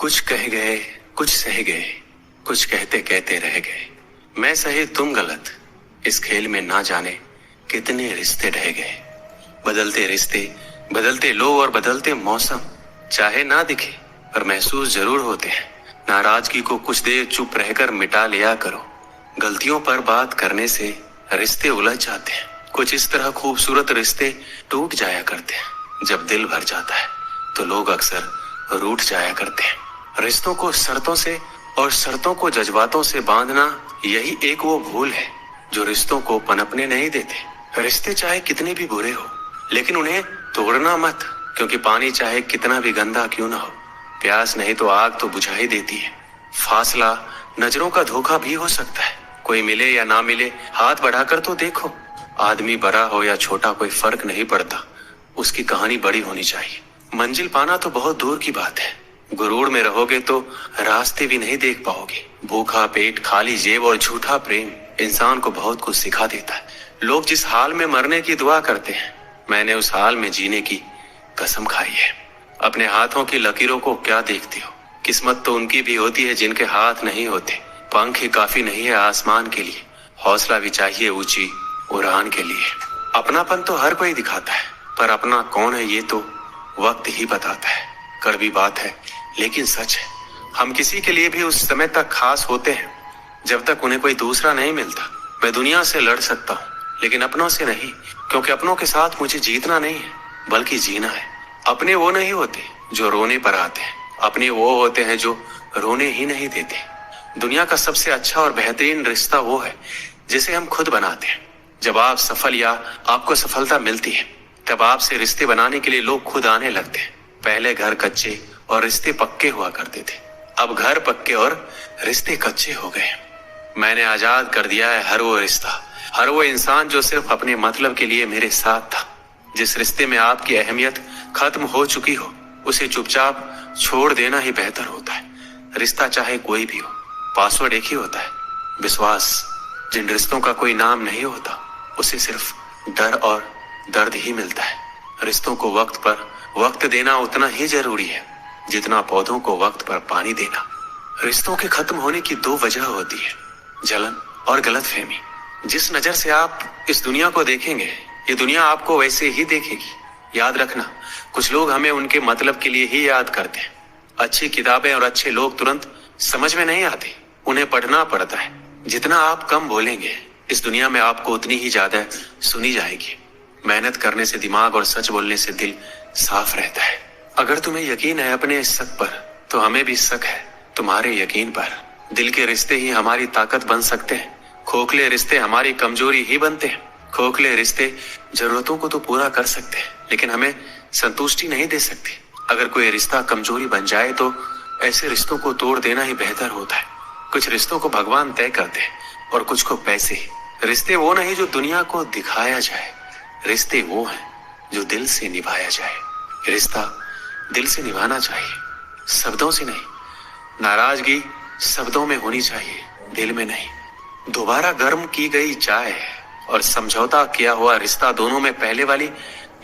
कुछ कह गए, कुछ सह गए, कुछ कहते कहते रह गए। मैं सही तुम गलत, इस खेल में ना जाने कितने रिश्ते ढह गए। बदलते रिश्ते, बदलते लोग और बदलते मौसम, चाहे ना दिखे पर महसूस जरूर होते हैं। नाराजगी को कुछ देर चुप रहकर मिटा लिया करो। गलतियों पर बात करने से रिश्ते उलझ जाते हैं। कुछ इस तरह खूबसूरत रिश्ते टूट जाया करते हैं। जब दिल भर जाता है तो लोग अक्सर रूठ जाया करते हैं। रिश्तों को शर्तों से और शर्तों को जज्बातों से बांधना, यही एक वो भूल है जो रिश्तों को पनपने नहीं देते। रिश्ते चाहे कितने भी बुरे हो, लेकिन उन्हें तोड़ना मत, क्योंकि पानी चाहे कितना भी गंदा क्यों ना हो, प्यास नहीं तो आग तो बुझा ही देती है। फासला नजरों का धोखा भी हो सकता है। कोई मिले या ना मिले, हाथ बढ़ाकर तो देखो। आदमी बड़ा हो या छोटा कोई फर्क नहीं पड़ता, उसकी कहानी बड़ी होनी चाहिए। मंजिल पाना तो बहुत दूर की बात है। गुरूर में रहोगे तो रास्ते भी नहीं देख पाओगे। भूखा पेट, खाली जेब और झूठा प्रेम इंसान को बहुत कुछ सिखा देता है। लोग जिस हाल में मरने की दुआ करते हैं, मैंने उस हाल में जीने की कसम खाई है। अपने हाथों की लकीरों को क्या देखते हो? किस्मत तो उनकी भी होती है जिनके हाथ नहीं होते। पंख ही काफी नहीं है आसमान के लिए, हौसला भी चाहिए ऊंची उड़ान के लिए। अपनापन तो हर कोई दिखाता है, पर अपना कौन है ये तो वक्त ही बताता है। कड़वी बात है लेकिन सच है, हम किसी के लिए भी उस समय तक खास होते हैं जब तक उन्हें कोई दूसरा नहीं मिलता। मैं दुनिया से लड़ सकता हूँ, लेकिन अपनों से नहीं, क्योंकि अपनों के साथ मुझे जीतना नहीं है बल्कि जीना है। अपने वो नहीं होते जो रोने पर आते हैं, अपने वो होते हैं जो रोने ही नहीं देते। दुनिया का सबसे अच्छा और बेहतरीन रिश्ता वो है जिसे हम खुद बनाते हैं। जब आप सफल या आपको सफलता मिलती है, तब आपसे रिश्ते बनाने के लिए लोग खुद आने लगते हैं। पहले घर कच्चे और रिश्ते पक्के हुआ करते थे, अब घर पक्के और रिश्ते कच्चे हो गए। मैंने आजाद कर दिया है हर वो रिश्ता, हर वो इंसान जो सिर्फ अपने मतलब के लिए मेरे साथ था। जिस रिश्ते में आपकी अहमियत खत्म हो चुकी हो, उसे चुपचाप छोड़ देना ही बेहतर होता है। रिश्ता चाहे कोई भी हो, पासवर्ड एक ही होता है, विश्वास। जिन रिश्तों का कोई नाम नहीं होता, उसे सिर्फ डर और दर्द ही मिलता है। रिश्तों को वक्त पर वक्त देना उतना ही जरूरी है जितना पौधों को वक्त पर पानी देना। रिश्तों के खत्म होने की दो वजह होती है, जलन और गलतफहमी। जिस नजर से आप इस दुनिया को देखेंगे, ये दुनिया आपको वैसे ही देखेगी। याद रखना, कुछ लोग हमें उनके मतलब के लिए ही याद करते हैं। अच्छी किताबें और अच्छे लोग तुरंत समझ में नहीं आते, उन्हें पढ़ना पड़ता है। जितना आप कम बोलेंगे, इस दुनिया में आपको उतनी ही ज्यादा सुनी जाएगी। मेहनत करने से दिमाग और सच बोलने से दिल साफ रहता है। अगर तुम्हें यकीन है अपने इस शक पर, तो हमें भी शक है तुम्हारे यकीन पर। दिल के रिश्ते ही हमारी ताकत बन सकते हैं, खोखले रिश्ते हमारी कमजोरी ही बनते हैं। खोखले रिश्ते जरूरतों को तो पूरा कर सकते हैं, लेकिन हमें संतुष्टि नहीं दे सकते। अगर कोई रिश्ता कमजोरी बन जाए तो ऐसे रिश्तों को तोड़ देना ही बेहतर होता है। कुछ रिश्तों को भगवान तय करते हैं और कुछ को पैसे। रिश्ते वो नहीं जो दुनिया को दिखाया जाए, रिश्ते वो हैं जो दिल से निभाया जाए। रिश्ता दिल से निभाना चाहिए, शब्दों से नहीं। नाराजगी शब्दों में होनी चाहिए, दिल में नहीं। दोबारा गर्म की गई चाय और समझौता किया हुआ रिश्ता, दोनों में पहले वाली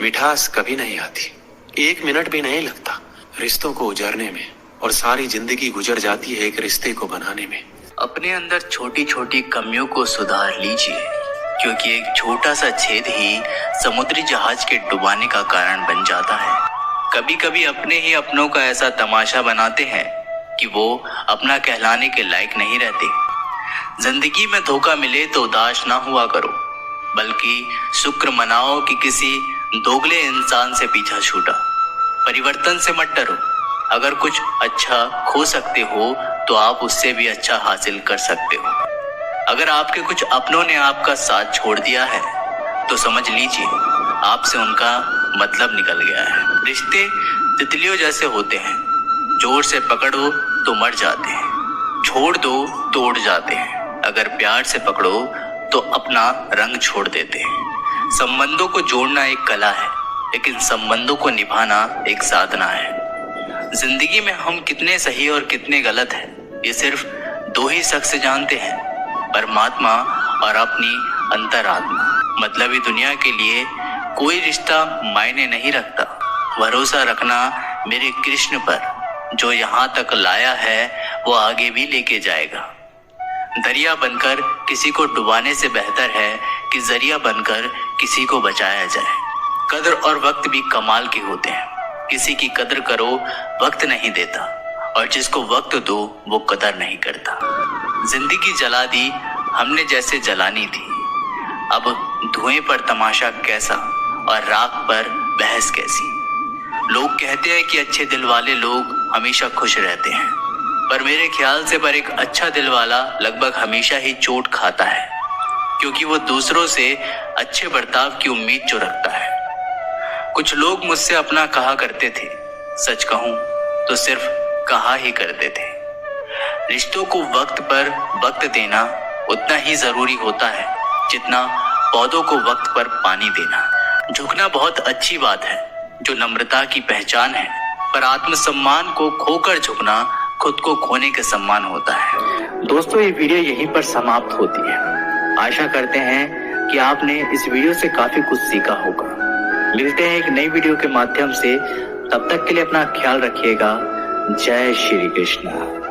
मिठास कभी नहीं आती। 1 मिनट भी नहीं लगता रिश्तों को उजरने में, और सारी जिंदगी गुजर जाती है एक रिश्ते को बनाने में। अपने अंदर छोटी छोटी कमियों को सुधार लीजिए, क्योंकि एक छोटा सा छेद ही समुद्री जहाज के डुबाने का कारण बन जाता है। कभी कभी अपने ही अपनों का ऐसा तमाशा बनाते हैं कि वो अपना कहलाने के लायक नहीं रहते। जिंदगी में धोखा मिले तो उदास ना हुआ करो, बल्कि शुक्र मनाओ कि किसी दोगले इंसान से पीछा छूटा। परिवर्तन से मत डरो। अगर कुछ अच्छा खो सकते हो तो आप उससे भी अच्छा हासिल कर सकते हो। अगर आपके कुछ अपनों ने आपका साथ छोड़ दिया है तो समझ लीजिए आपसे उनका मतलब निकल गया है। रिश्ते तितलियों जैसे होते हैं, जोर से पकड़ो तो मर जाते हैं, छोड़ दो तो उड़ जाते हैं। अगर प्यार से पकड़ो तो अपना रंग छोड़ देते हैं। संबंधों को जोड़ना एक कला है, लेकिन संबंधों को निभाना एक साधना है। जिंदगी में हम कितने सही और कितने गलत हैं, ये सिर्फ 2 ही शख्स जानते हैं, परमात्मा और अपनी अंतरात्मा। मतलबी दुनिया के लिए कोई रिश्ता मायने नहीं रखता। भरोसा रखना मेरे कृष्ण पर, जो यहाँ तक लाया है वो आगे भी लेके जाएगा। दरिया बनकर किसी को डुबाने से बेहतर है कि जरिया बनकर किसी को बचाया जाए। कद्र और वक्त भी कमाल के होते हैं। किसी की कद्र करो, वक्त नहीं देता, और जिसको वक्त दो वो कदर नहीं करता। जिंदगी जला दी हमने जैसे जलानी थी, अब धुएं पर तमाशा कैसा और राख पर बहस कैसी। लोग कहते हैं कि अच्छे दिल वाले लोग हमेशा खुश रहते हैं, पर मेरे ख्याल से पर एक अच्छा दिल वाला लगभग हमेशा ही चोट खाता है, क्योंकि वो दूसरों से अच्छे बर्ताव की उम्मीद जो रखता है। कुछ लोग मुझसे अपना कहा करते थे, सच कहूं तो सिर्फ कहा ही करते थे। रिश्तों को वक्त पर वक्त देना उतना ही जरूरी होता है जितना पौधों को वक्त पर पानी देना। झुकना बहुत अच्छी बात है, जो नम्रता की पहचान है, पर आत्मसम्मान को खोकर झुकना खुद को खोने के सम्मान होता है। दोस्तों, ये वीडियो यहीं पर समाप्त होती है। आशा करते हैं कि आपने इस वीडियो से काफी कुछ सीखा होगा। मिलते हैं एक नई वीडियो के माध्यम से, तब तक के लिए अपना ख्याल रखिएगा। जय श्री कृष्ण।